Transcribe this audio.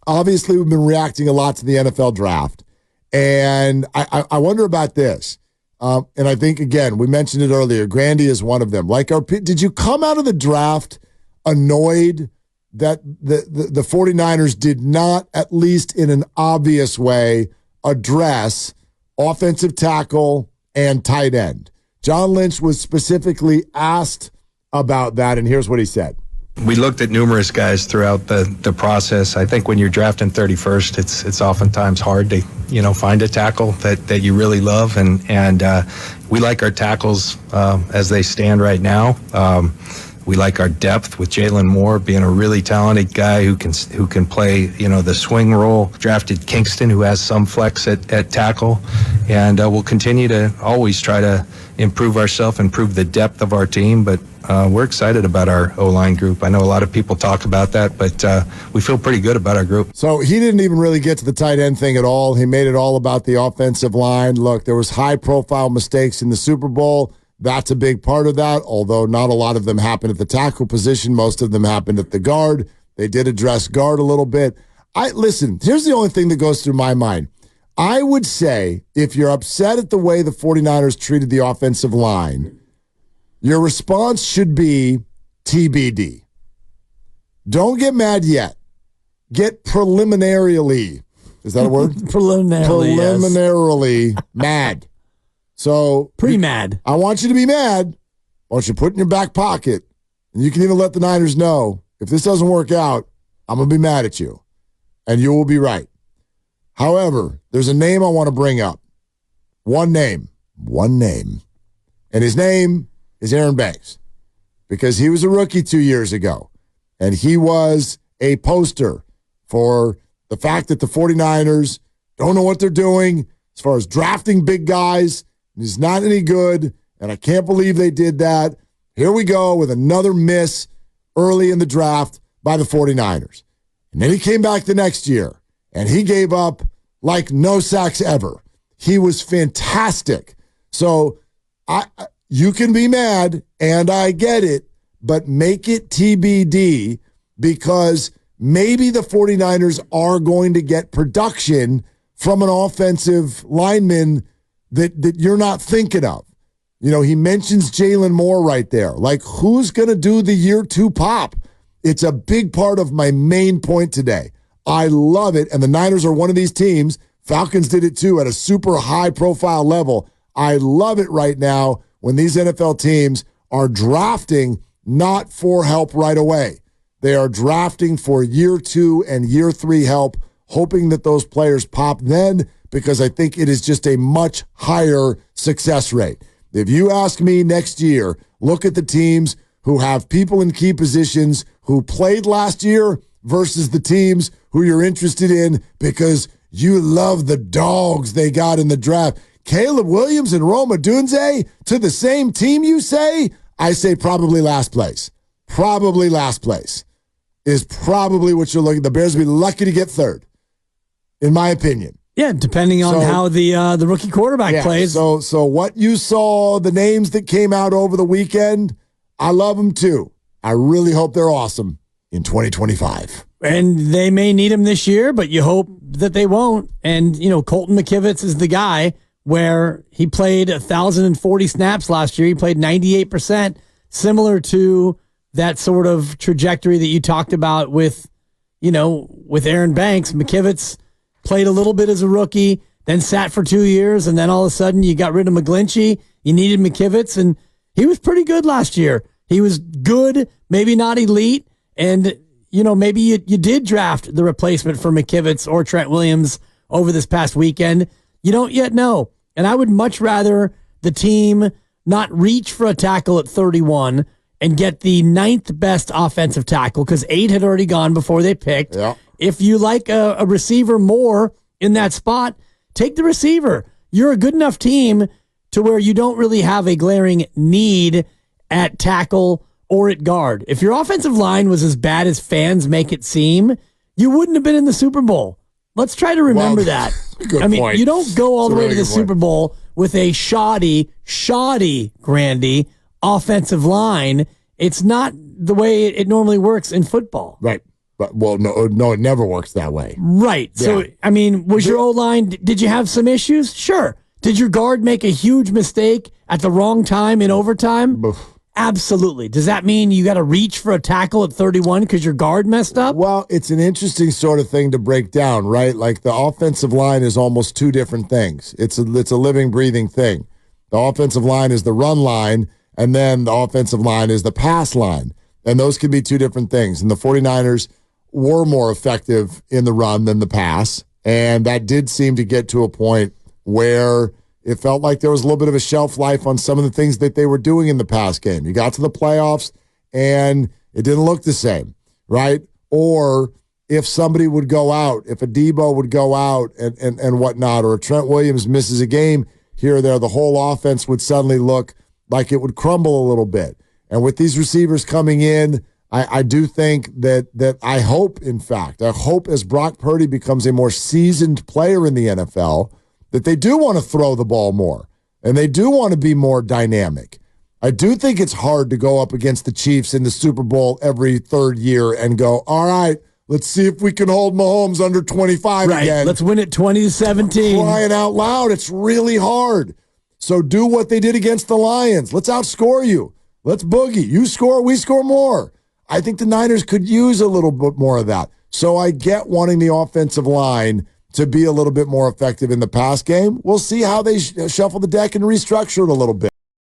obviously we've been reacting a lot to the NFL draft. And I wonder about this. And I think, again, we mentioned it earlier, Grandy is one of them. Did you come out of the draft annoyed that the 49ers did not, at least in an obvious way, address offensive tackle and tight end? John Lynch was specifically asked about that, and here's what he said. We looked at numerous guys throughout the process. I think when you're drafting 31st, it's oftentimes hard to find a tackle that you really love, and we like our tackles as they stand right now. We like our depth with Jalen Moore being a really talented guy who can play the swing role. Drafted Kingston, who has some flex at tackle, and we'll continue to always try to improve ourselves, improve the depth of our team, but we're excited about our O-line group. I know a lot of people talk about that, but we feel pretty good about our group. So he didn't even really get to the tight end thing at all. He made it all about the offensive line. Look, there was high-profile mistakes in the Super Bowl. That's a big part of that, although not a lot of them happened at the tackle position. Most of them happened at the guard. They did address guard a little bit. Listen, here's the only thing that goes through my mind. I would say if you're upset at the way the 49ers treated the offensive line, your response should be TBD. Don't get mad yet. Get preliminarily. Is that a word? Preliminarily mad. So pre-mad. I want you to be mad. I want you to put it in your back pocket. And you can even let the Niners know, if this doesn't work out, I'm going to be mad at you. And you will be right. However, there's a name I want to bring up. One name. And his name is Aaron Banks. Because he was a rookie 2 years ago. And he was a poster for the fact that the 49ers don't know what they're doing as far as drafting big guys. He's not any good, and I can't believe they did that. Here we go with another miss early in the draft by the 49ers. And then he came back the next year, and he gave up like no sacks ever. He was fantastic. So you can be mad, and I get it, but make it TBD, because maybe the 49ers are going to get production from an offensive lineman that you're not thinking of. He mentions Jalen Moore right there. Like, who's going to do the year 2 pop? It's a big part of my main point today. I love it, and the Niners are one of these teams. Falcons did it too at a super high-profile level. I love it right now when these NFL teams are drafting not for help right away. They are drafting for year 2 and year 3 help, hoping that those players pop then, because I think it is just a much higher success rate. If you ask me next year, look at the teams who have people in key positions who played last year versus the teams who you're interested in because you love the dogs they got in the draft. Caleb Williams and Rome Odunze to the same team, you say? I say probably last place. Probably last place is probably what you're looking at. The Bears would be lucky to get third, in my opinion. Yeah, depending on how the rookie quarterback plays. So what you saw, the names that came out over the weekend, I love them too. I really hope they're awesome in 2025. And they may need him this year, but you hope that they won't. And, Colton McKivitz is the guy where he played 1,040 snaps last year. He played 98%, similar to that sort of trajectory that you talked about with Aaron Banks. McKivitz played a little bit as a rookie, then sat for 2 years, and then all of a sudden you got rid of McGlinchey. You needed McKivitz, and he was pretty good last year. He was good, maybe not elite, and maybe you did draft the replacement for McKivitz or Trent Williams over this past weekend. You don't yet know, and I would much rather the team not reach for a tackle at 31 and get the 9th best offensive tackle, because 8 had already gone before they picked. Yeah. If you like a receiver more in that spot, take the receiver. You're a good enough team to where you don't really have a glaring need at tackle or at guard. If your offensive line was as bad as fans make it seem, you wouldn't have been in the Super Bowl. Let's try to remember that. Good point. You don't go all the way to the point. Super Bowl with a shoddy, Grandy, offensive line. It's not the way it normally works in football. Right. But, well, no, it never works that way. Right. Yeah. So, I mean, was your O-line, did you have some issues? Sure. Did your guard make a huge mistake at the wrong time in overtime? Oof. Absolutely. Does that mean you got to reach for a tackle at 31 because your guard messed up? Well, it's an interesting sort of thing to break down, right? Like the offensive line is almost two different things. It's a living, breathing thing. The offensive line is the run line, and then the offensive line is the pass line. And those can be two different things. And the 49ers were more effective in the run than the pass. And that did seem to get to a point where it felt like there was a little bit of a shelf life on some of the things that they were doing in the pass game. You got to the playoffs, and it didn't look the same, right? Or if somebody would go out, if a Debo would go out and whatnot, or if Trent Williams misses a game here or there, the whole offense would suddenly look like it would crumble a little bit. And with these receivers coming in, I do think that I hope, in fact, as Brock Purdy becomes a more seasoned player in the NFL, that they do want to throw the ball more, and they do want to be more dynamic. I do think it's hard to go up against the Chiefs in the Super Bowl every third year and go, all right, let's see if we can hold Mahomes under 25 again. Let's win it 20-17. Crying out loud, it's really hard. So do what they did against the Lions. Let's outscore you. Let's boogie. You score, we score more. I think the Niners could use a little bit more of that. So I get wanting the offensive line to be a little bit more effective in the pass game. We'll see how they shuffle the deck and restructure it a little bit.